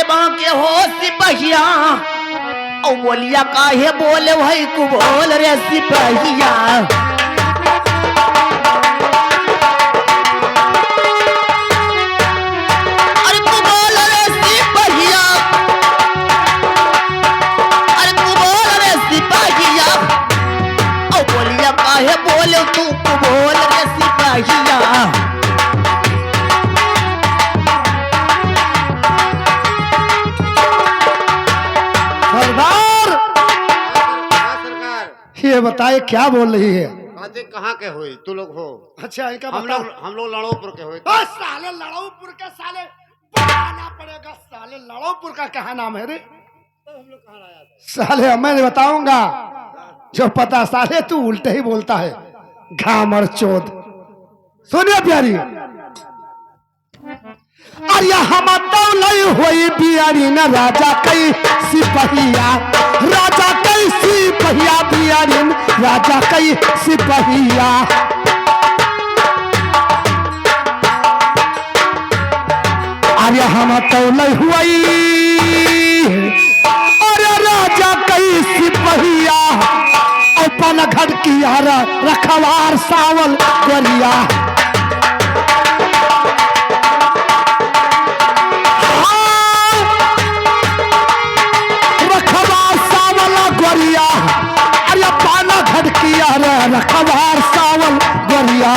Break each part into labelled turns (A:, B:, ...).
A: अरे बाके हो सिपहिया ओ बोलिया काहे बोले भाई को बोल रे सिपहिया अरे तू बोल रे सिपहिया अरे तू बोल रे सिपहिया ओ बोलिया काहे बोले तू को बोल रे सिपहिया
B: ये बताए क्या बोल रही है?
C: कहाँ के हुई तू लोग हो?
B: अच्छा इनका
C: हम लोग लड़ोपुर के हुए।
B: साले लड़ोपुर का साले बताना पड़ेगा। साले लड़ोपुर का क्या नाम है रे?
C: हम लोग कहाँ आया था?
B: साले मैं बताऊंगा जो पता। साले तू उल्टे ही बोलता है घामर चोद। सुनिए प्यारी अरे हम हुई बियारी न राजा कई सिपहिया राजा कई सिपहिया बियारी राजा कई सिपहिया अरे हम हुई अरे राजा कई सिपहिया अपन घट किया रखवार सावल गोरिया अरे पाना घटकिया रे रखवार सावल गोरिया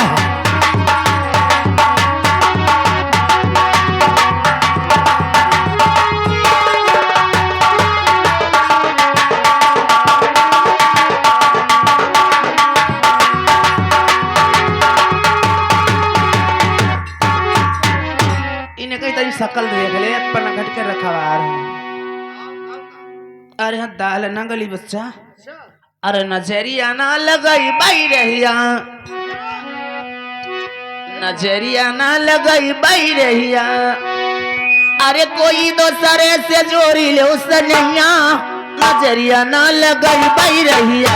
A: इन्हें कई तरी शकल देख ले पाना घट के रखवार अरे हाँ दाल ना गली बच्चा अरे नजरिया ना लगाई बाई रहिया नजरिया ना लगाई बाई रहिया अरे कोई दोसरे से जोड़ी ले उस नैया नजरिया ना लगाई बाई रहिया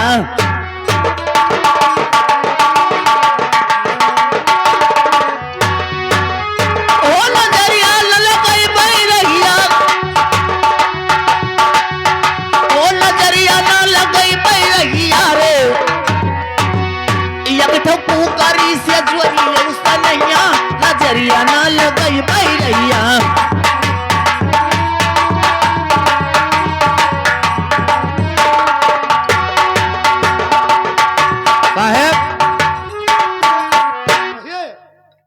A: नजरिया ना लगई बाई रहिया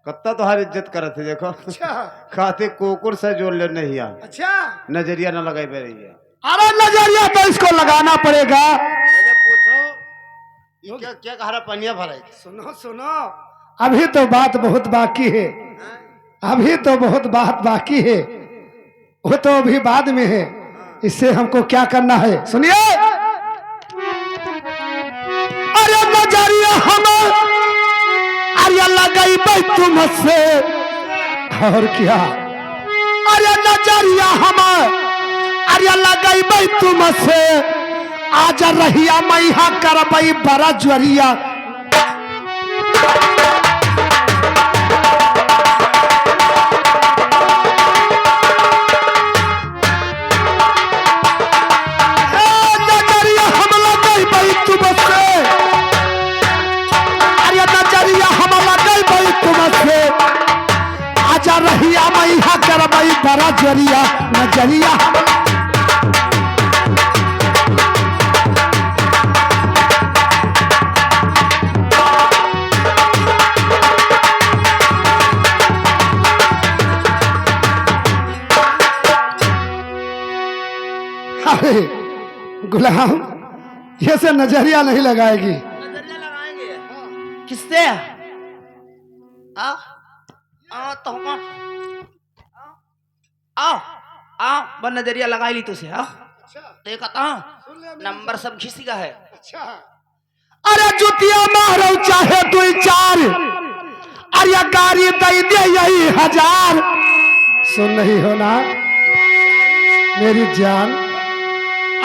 C: कत्ता तुम्हारी इज्जत करत है देखो।
B: अच्छा
C: खाते कुकुर से जोड़ ले नहीं आ।
B: अच्छा
C: नजरिया ना लगाई पे रही है।
B: अरे नजरिया तो इसको लगाना पड़ेगा।
C: मैंने पूछो ये क्या क्या कहा पनिया भरा है?
B: सुनो सुनो अभी तो बात बहुत बाकी है। अभी तो बहुत बात बाकी है। वो तो अभी बाद में है। इससे हमको क्या करना है सुनिए। अरे नजरिया हम अरे लगाई भाई तुमसे और क्या। अरे नजरिया हम अरे लगाई भाई तुमसे आज रहिया मैहा कर भाई बड़ा ज्वरिया आजा रहिया मैहा कर भाई बड़ा जरिया नजरिया अरे गुलाम ये से नजरिया नहीं लगाएगी।
A: नजरिया लगाएंगे किससे तो आओ बन नजरिया लगाई ली तुझे आओ देखा था नंबर सब घिसी का है।
B: अरे जुतिया मारो चाहे तू चार अरे गाड़ी दे दे यही 1000 सुन नहीं हो ना मेरी जान।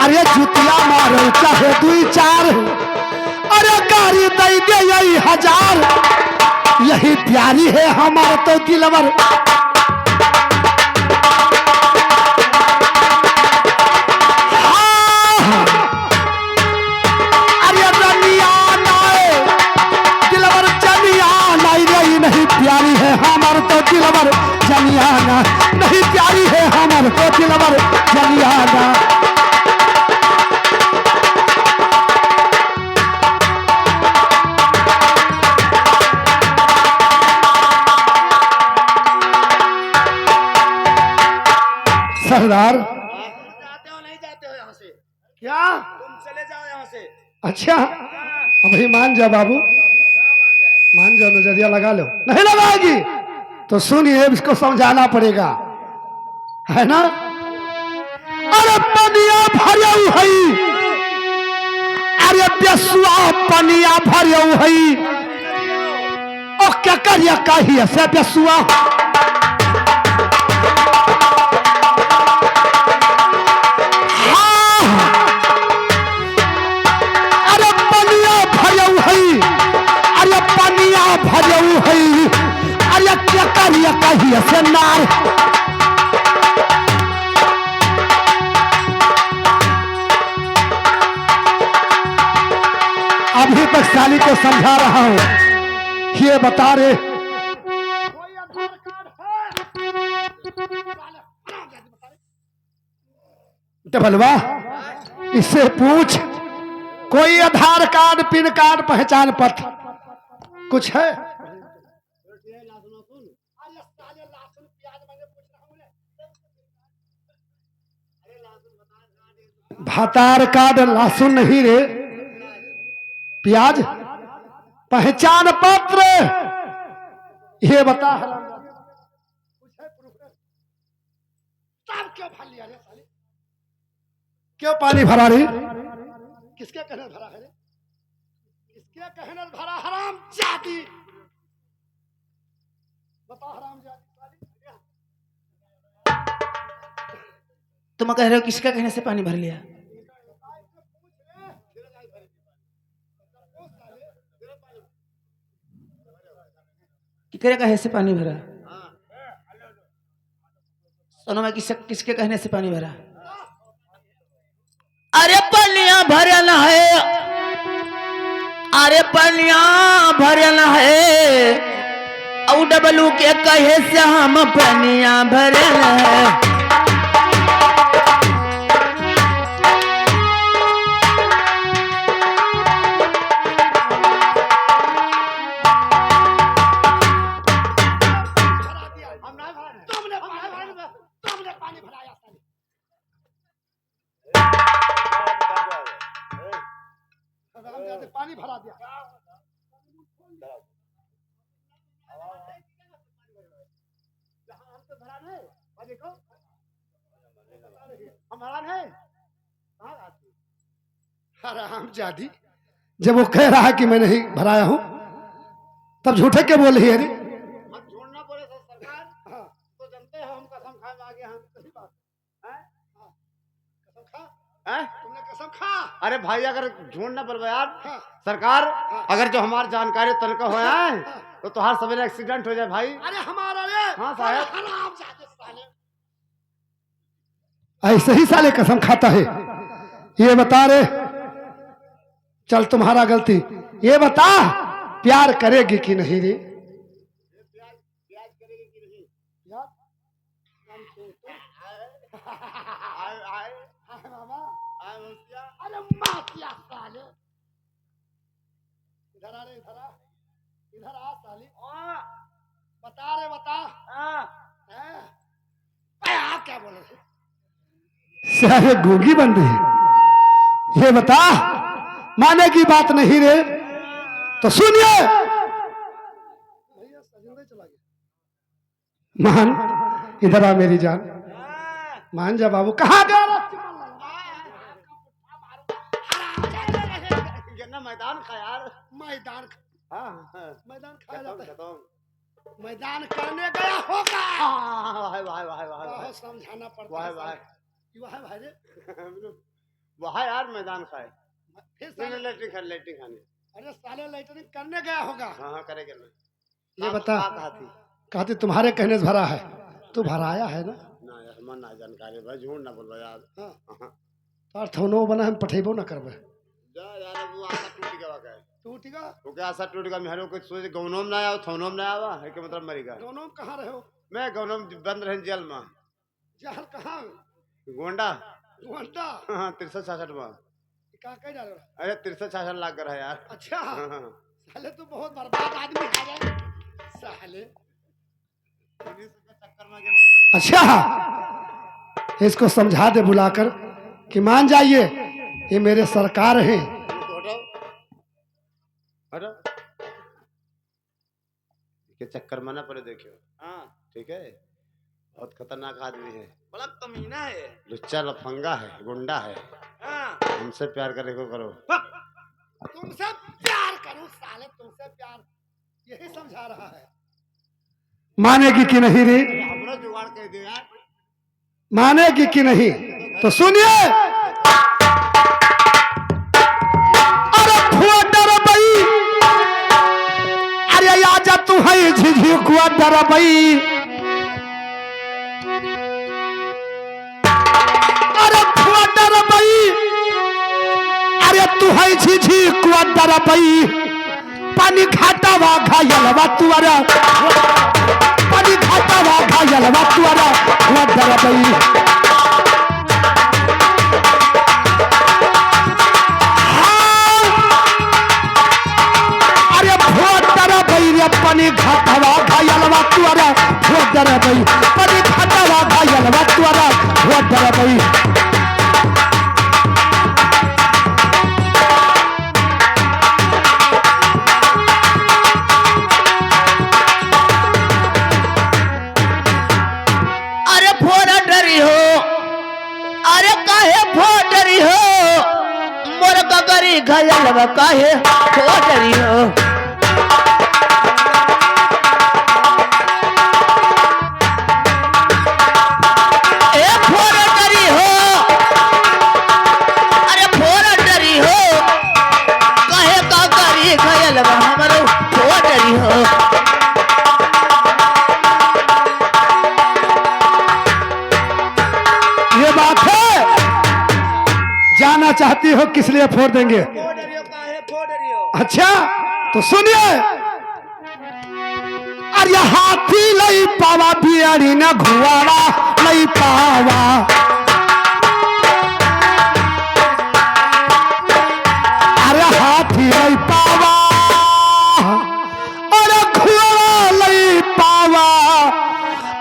B: अरे जुतिया मारो चाहे 2-4 अरे गाड़ी दे दे यही 1000 यही प्यारी है हमारा तो दिलवर। जलियाना नहीं प्यारी है हमर को दिलवर जलियाना। सरदार
C: जाते हो नहीं जाते हो यहाँ से?
B: क्या?
C: तुम चले जाओ यहाँ से।
B: अच्छा अब ही मान जा बाबू,
C: कहाँ मान जाए?
B: मान जाओ, नजरिया लगा लो। नहीं लगाएगी तो सुनिए, इसको समझाना पड़ेगा, है ना। अरे पनिया भरियऊ हई, अरे बेसुआ पनिया भरियऊ हई, ओ क्या करिया कही से बेसुआ। भजऊ हई, अरे क्या करिया कहिए से नार। अभी तक साली को समझा रहा हूं, ये बता रे डबलवा, इससे पूछ कोई आधार कार्ड, पिन कार्ड, पहचान पत्र कुछ है? भातार कार्ड, लहसुन नहीं रे, प्याज, पहचान पत्र, ये बता। क्यों भर लिया रे साली? क्यों पानी भरा रे? किसके कहने भरा है रे? किसके कहने भरा? हराम जाती, बता हराम जाती।
A: तुम कह रहे हो किसका कहने से पानी भर लिया? कितने कहे से पानी भरा? सुनो, मैं किसके कहने से पानी भरा? अरे पनिया भरना है, अरे पनिया भरना है, और डबलू के कहे से हम पनिया भरना है।
B: पानी भरा दिया। हम तो भरा नहीं, देखो हम भरा नहीं। हराम जादी, जब वो कह रहा है कि मैं नहीं भराया हूं, तब झूठे के बोल रही है रे।
C: हम झूठ ना बोले तो सरकार, तो जानते हो हम कसम खाए आगे हम सही बात है। कसम खा, तुमने कसम खा। अरे भाई अगर झूठ ना बोलबे यार, सरकार अगर जो हमारी जानकारी तनका हो है तो हर सवेरे एक्सीडेंट हो जाए भाई।
B: अरे हमारा रे।
C: हाँ साहब,
B: हराम जादे साले, ऐसे ही साले कसम खाता है। ये बता रे, चल तुम्हारा गलती, ये बता प्यार करेगी कि नहीं रे?
C: प्याज करेगी कि नहीं?
B: अरे मातिया साले, इधर आ रे, इधर आ, इधर आ साली, बता रे, बता। आप क्या बोल रहे? सारे गोगी बन रही, ये बता माने की बात नहीं रे तो सुनिए। मान, इधर आ मेरी जान, मान जा बाबू। कहाँ गया?
C: मैदान खा यार,
B: मैदान, मैदान खाया जाता है, मैदान
C: करने गया होगा।
B: भाई भाई भाई भाई समझाना पड़ता है भाई, भाई भाई रे
C: वहाँ यार मैदान खाए,
B: फिर
C: लेटरिंग खाने।
B: अरे साले लेटरिंग करने गया होगा।
C: हाँ करेगा ना।
B: ये बता, कहती तुम्हारे कहने से भरा है, तू भराया है ना?
C: ना यार मन ना जानकारी भाई, झूठ ना बोलो यार।
B: तो थोनो बना हम पठेबो ना करबे।
C: जा यार वो आशा टूट गया का है,
B: टूट गया,
C: वो क्या आशा टूट गया? मेहरो कुछ सोच गौनों में ना आया, थोनों में ना आवा है के मतलब मरेगा।
B: दोनों कहां रहे हो?
C: मैं गौनम बंद रहे जेल में।
B: जहर कहाँ
C: गोंडा
B: घंटा
C: हाँ 63-66 में।
B: का कह डाल रहा?
C: अरे 63-66 लाख कर है यार।
B: अच्छा
C: हाँ।
B: साले तू बहुत बर्बाद आदमी है रे साले।
C: चक्कर में गया।
B: अच्छा इसको समझा दे बुलाकर कि मान जाइए ये मेरे सरकार हैं।
C: हटो हटो के चक्कर में ना पड़े देखियो। हाँ ठीक है बहुत खतरनाक आदमी है। बड़ा कमीना है। लुच्चा लफंगा है गुंडा है। हाँ। हमसे प्यार करने को करो।
B: तुमसे प्यार करूं साले तुमसे प्यार यही समझा रहा है। मानेगी कि नहीं रे?
C: हमरा जुगाड़ कर दे यार।
B: मानेगी कि नहीं तो सुनिए। अरे फुआ डरबई अरे आजा तू है झिझी कुआ डरबई। अरे फुआ डरबई अरे तू है झिझी कुआ डरबई। पानी घाटावा घायलवा तू अरे पानी घाटावा घायलवा तू अरे कुआ डरबई। पानी घाटावा घायलवा तुअरा हो डरबई। पानी घाटावा घायलवा तुअरा हो डरबई।
A: अरे फोड़ा डरी हो अरे काहे फोड़री हो मोर गगरी घायलवा काहे फोड़री हो।
B: ये बात है जाना चाहती हो किस लिए फोड़ देंगे? अच्छा तो सुनिए। अरे हाथी लई पावा बियारी न घुआवा लई पावा। अरे हाथी लई पावा अरे घुआवा लई पावा।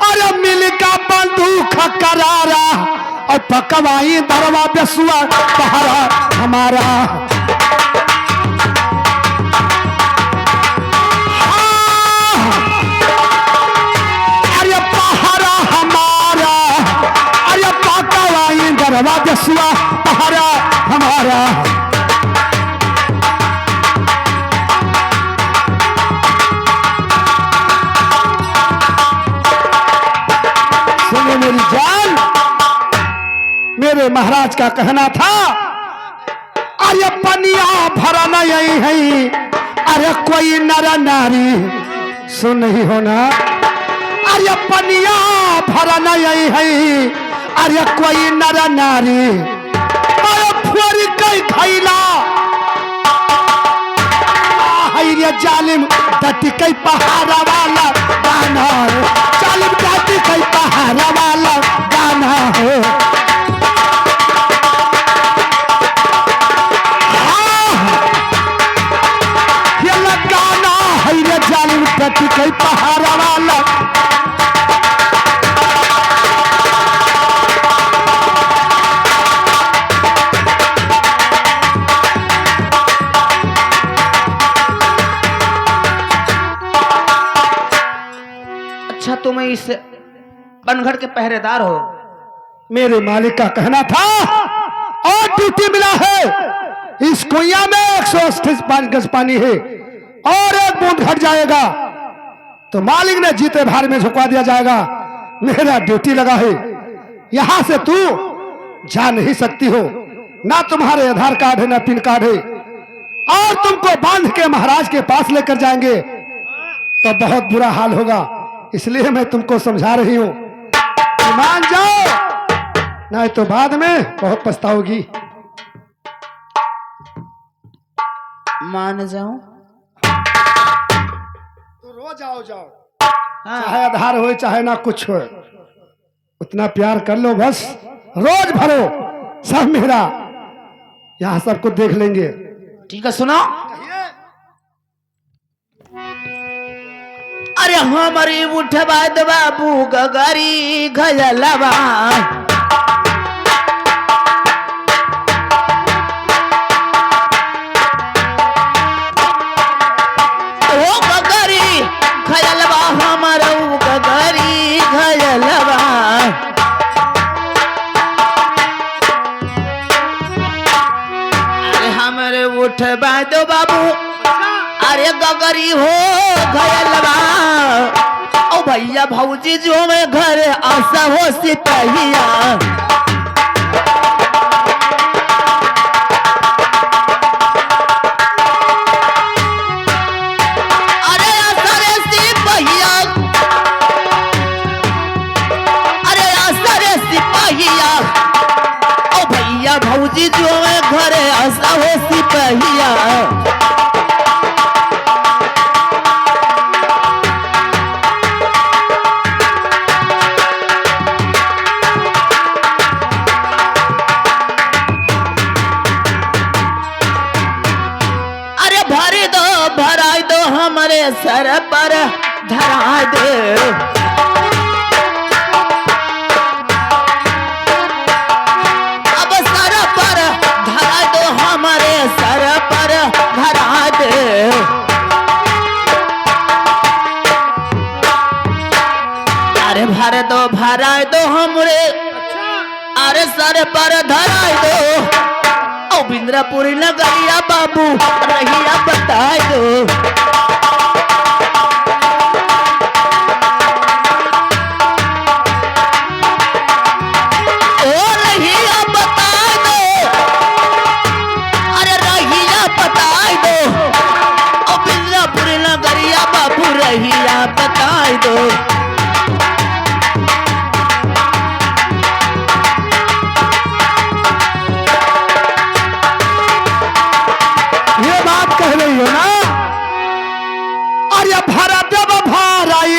B: अरे मिल का बंदूक करारा और पकवाई दरवा बेसुआ पहरा हमारा। अरे पहरा हमारा अरे पकवाई दरवा बेसुआ पहरा हमारा। सुनिए मेरी जान मेरे महाराज का कहना था अरे पनिया भरा नहीं है अरे कोई नर नारी सुन नहीं होना। अरे पनिया भरा नहीं है अरे कोई नर नारी। अरे फुरी कई खैला ये जालिम डटी कई पहाड़ा वाला गाना है। जालिम डटी कई पहाड़ा वाला गाना है। ये गाना है ये जालिम डटी कई पहाड़ा वाला।
A: अच्छा तुम इस बनगढ़ के पहरेदार हो?
B: मेरे मालिक का कहना था और ड्यूटी मिला है इस कुइया में 138 गज पानी है और एक बूंद घट जाएगा तो मालिक ने जीते भार में झुकवा दिया जाएगा। मेरा ड्यूटी लगा है यहां से तू जा नहीं सकती हो। ना तुम्हारे आधार कार्ड है ना पिन कार्ड है और तुमको बांध के महाराज के पास लेकर जाएंगे तो बहुत बुरा हाल होगा। इसलिए मैं तुमको समझा रही हूं मान जाओ नहीं तो बाद में बहुत पछताओगी।
A: मान जाऊं?
B: तो रोज आओ जाओ।
A: हाँ।
B: चाहे आधार हो चाहे ना कुछ हो, उतना प्यार कर लो बस। रोज भरो सब मेरा, यहाँ सबको देख लेंगे।
A: ठीक है सुनो। अरे हमारी उठवा दो बाबू गगरी घजलवा, ओ गगरी घजलवा हमारा गगरी घजलवा। अरे हमारे उठवा दो बाबू, अरे गगरी हो घरलवा। ओ भैया भौजी जो मैं घर आशा हो सिपहिया, अरे आशा रे सिपहिया, अरे आशा रे सिपहिया। ओ भैया भौजी जो मैं घर आशा हो सिपहिया। भराई दो हमारे सर पर धरा दे, अब सर पर धरा दो हमारे सर पर धरा दे। अरे भर दो भराई दो हमरे, अरे सर पर धराई दो। बिंद्रापुरी नगरिया बाबू रहिया बताए दो। ओ रहिया बताए दो, अरे रहिया बताए दो। ओ बिंद्रापुरी नगरिया बाबू रहिया बताए दो।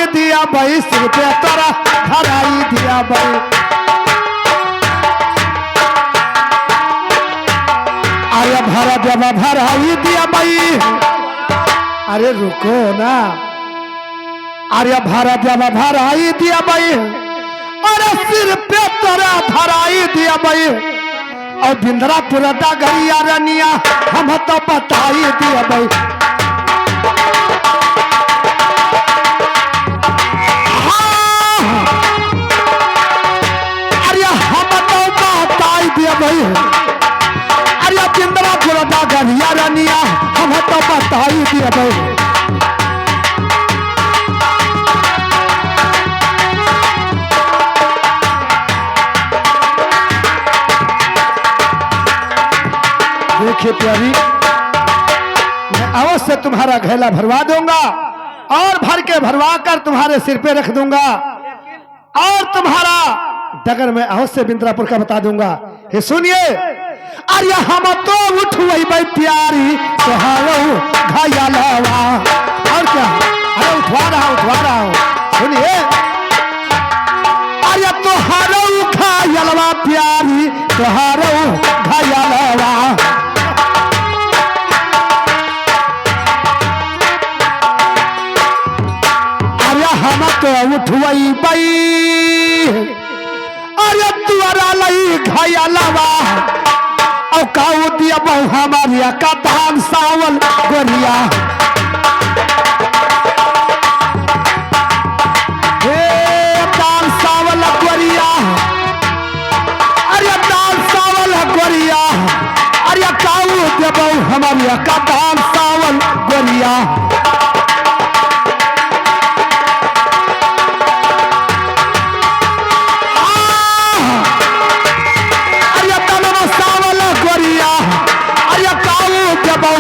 B: दिया भाई सिर पे तोरा धराई दिया भाई। अरे भरा जब भराई दिया भाई, अरे रुको ना। अरे भरा जब भराई दिया भाई, अरे सिर पे तोरा धराई दिया भाई। और बिंद्रापुर डगरिया रनिया हम तो बताई दिया भाई। भाई अरे बिंद्रापुर डगरिया रनिया हम तो बताई दिया भाई। देखिए प्यारी, मैं अवश्य तुम्हारा घेला भरवा दूंगा और भर के भरवा कर तुम्हारे सिर पे रख दूंगा, और तुम्हारा डगर में अवश्य बिंद्रापुर का बता दूंगा। हे सुनिए, अरे हम तो उठवई भाई प्यारी तोहारो घायलवा। और क्या, अरे उठवा रहा हूँ। सुनिए, अरे तोहारो घायलवा प्यारी तोहारो घायलवा। अरे हम तो उठवई भाई, अरे तुअरा लई घायलवा। और काऊ दिया बहु हमारी का धान सावल गोरिया। हे दान सावल गोरिया, अरे दान सावल गोरिया। अरे काऊ दिया बहु हमारी का धान सावल गोरिया।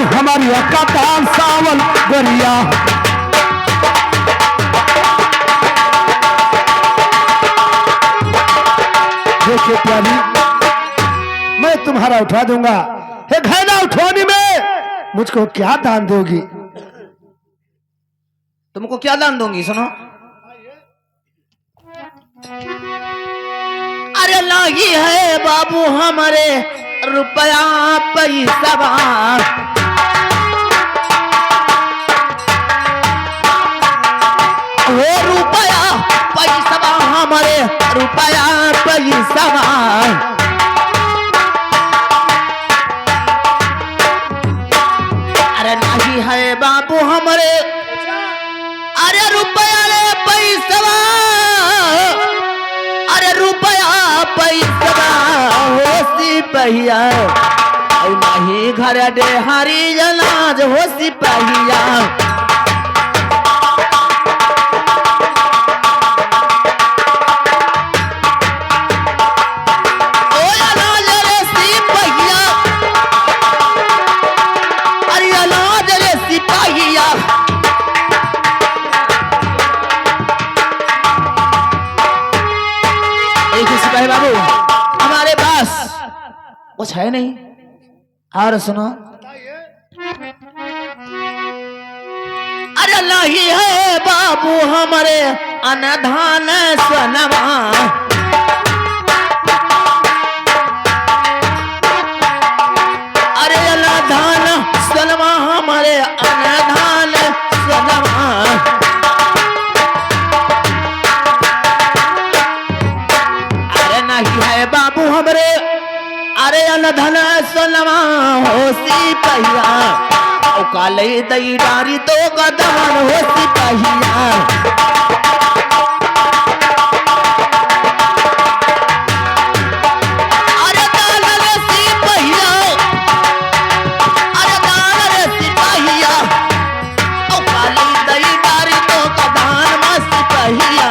B: हमारी का धान सावल गोरिया। देखिए प्यारी, मैं तुम्हारा उठा दूंगा। हे घैला उठवाने में मुझको क्या दान दोगी?
A: तुमको क्या दान दूंगी? सुनो, अरे नहीं है बाबू हमारे रुपया पैसा, वो रुपया पैसा हमारे रुपया पैसा। अरे नहीं है बाबू हमारे अरे रुपया रे पैसा, अरे रुपया पैसा होसी पहिया और नहीं घर दे हरी जलाज होसी पहिया। बाबू हमारे पास कुछ है नहीं। और सुनो, अरे नहीं है बाबू हमारे अनधान सनवा, अरे अनधान सनवा हमारे अनधान सनवा। नहीं है बाबू हमरे अरे अनधन सोनमा होसी पहिया ओ काले दई डारी तो कदमन होसी पहिया। अरे दानर सी पहिया, अरे दानर सी पहिया ओ काले दई डारी तो कदमन मसी पहिया।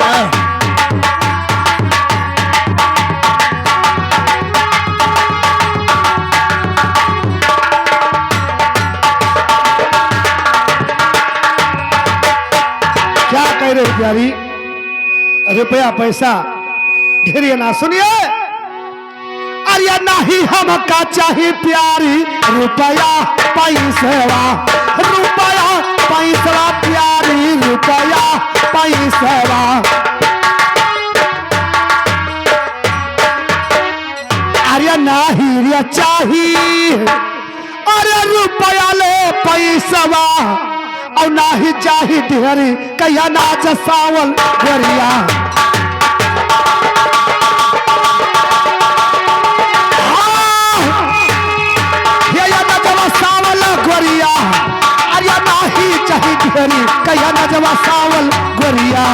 B: प्यारी रुपया पैसा ढेर ना सुनिए। अरे नहीं हमका चाहिए प्यारी रुपया पैसा, रुपया पैसा प्यारी रुपया पैसा। अरे नहीं रे चाहिए अरे रुपया ले पैसा और ना ही चाही ढेरी कहिया नाच सावल गोरिया। सावल गोरिया अरे ना ही चाही ढेरी कहिया नाचवा सावल गोरिया।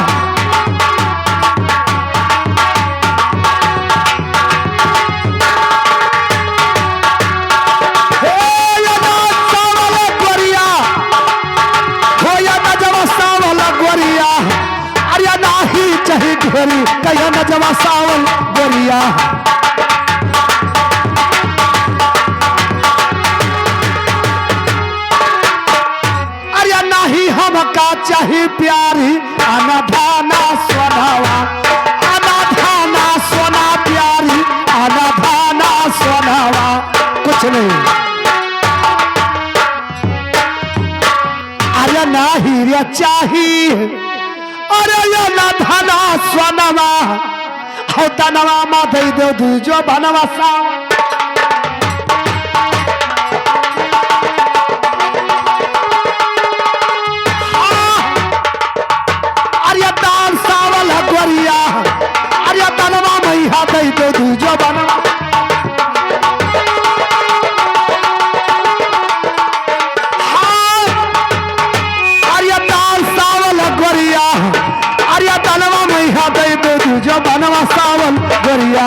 B: अरे नाही चाही ढेरी कहिया नजवा सावल गोरिया। अरे नाही हमका चाही प्यारी अनधाना सोनावा, अनधाना सोना प्यारी अनधाना सोनावा। कुछ नहीं अरे नाही रे चाहिए अरे ये ना धना स्वनवा हो तनवा मा दे दो दूजो बनवा सा। अरे दान सावल गोरिया अरे तनवा मैया दे दो दूजो बनवा। अरे तनवा मैया दे दो दूजो बनवा सावल गोरिया।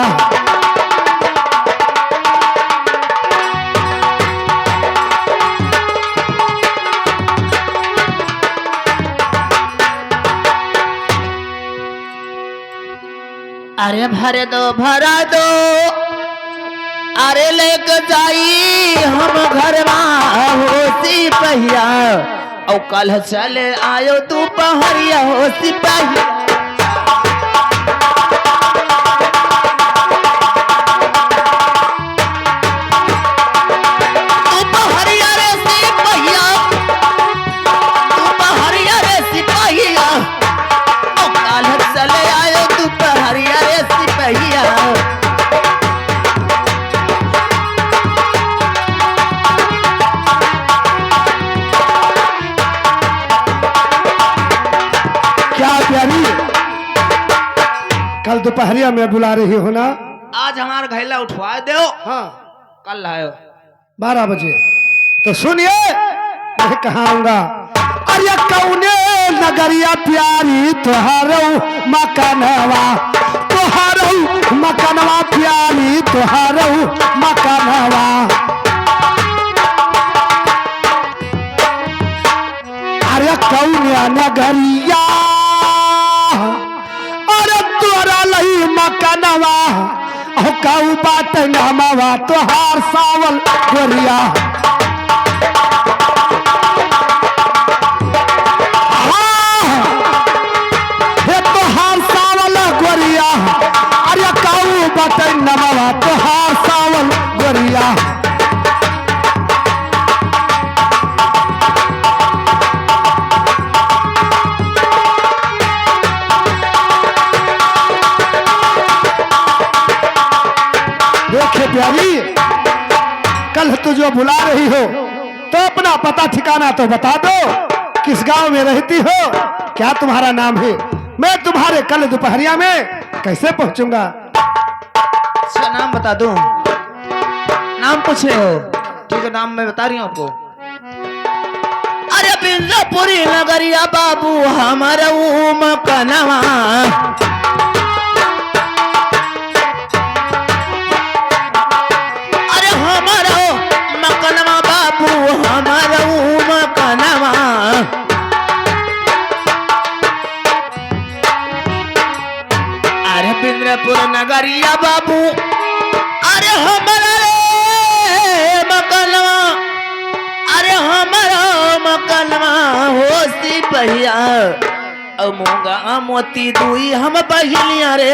A: अरे भर दो भरा दो अरे लेके जाई हम घरवा होसी पहिया और कल चले आयो तू पहरिया होसी पहिया। चले आयो तू पहरिया रे सिपहिया।
B: दोपहरिया में बुला रही हो ना?
A: आज हमारा घैला उठवा दो,
B: हाँ,
A: कल लाओ
B: 12 बजे। तो सुनिए, मैं कहाँ आऊंगा। अरे कौने नगरिया प्यारी तुहारो मकानवा, तुहारो मकानवा प्यारी तुहारो मकानवा। अरे कौने नगरिया, अरे तोरा लही मकानवा, कहू बात नामवा तुहार सावल गोरिया। अरे काऊ बतई नमवा तोहार सावल गोरिया। देखे प्यारी, कल तू जो बुला रही हो तो अपना पता ठिकाना तो बता दो, किस गांव में रहती हो, क्या तुम्हारा नाम है? मैं तुम्हारे कल दोपहरिया में कैसे पहुंचूंगा?
A: अच्छा नाम बता दूं? नाम पूछ रहे हो? ठीक है, नाम मैं बता रही हूँ आपको। अरे बिंद्रापुरी नगरिया बाबू हमारा मकानवा। अरे हमारा मकानवा बाबू हमारा मकानवा। अरे बिंद्रापुर नगरिया बाबू, अरे हमारा रे मकानवा, अरे हमारा मकानवा हो सिपहिया। मोगा मोती दुई हम बहिलिया रे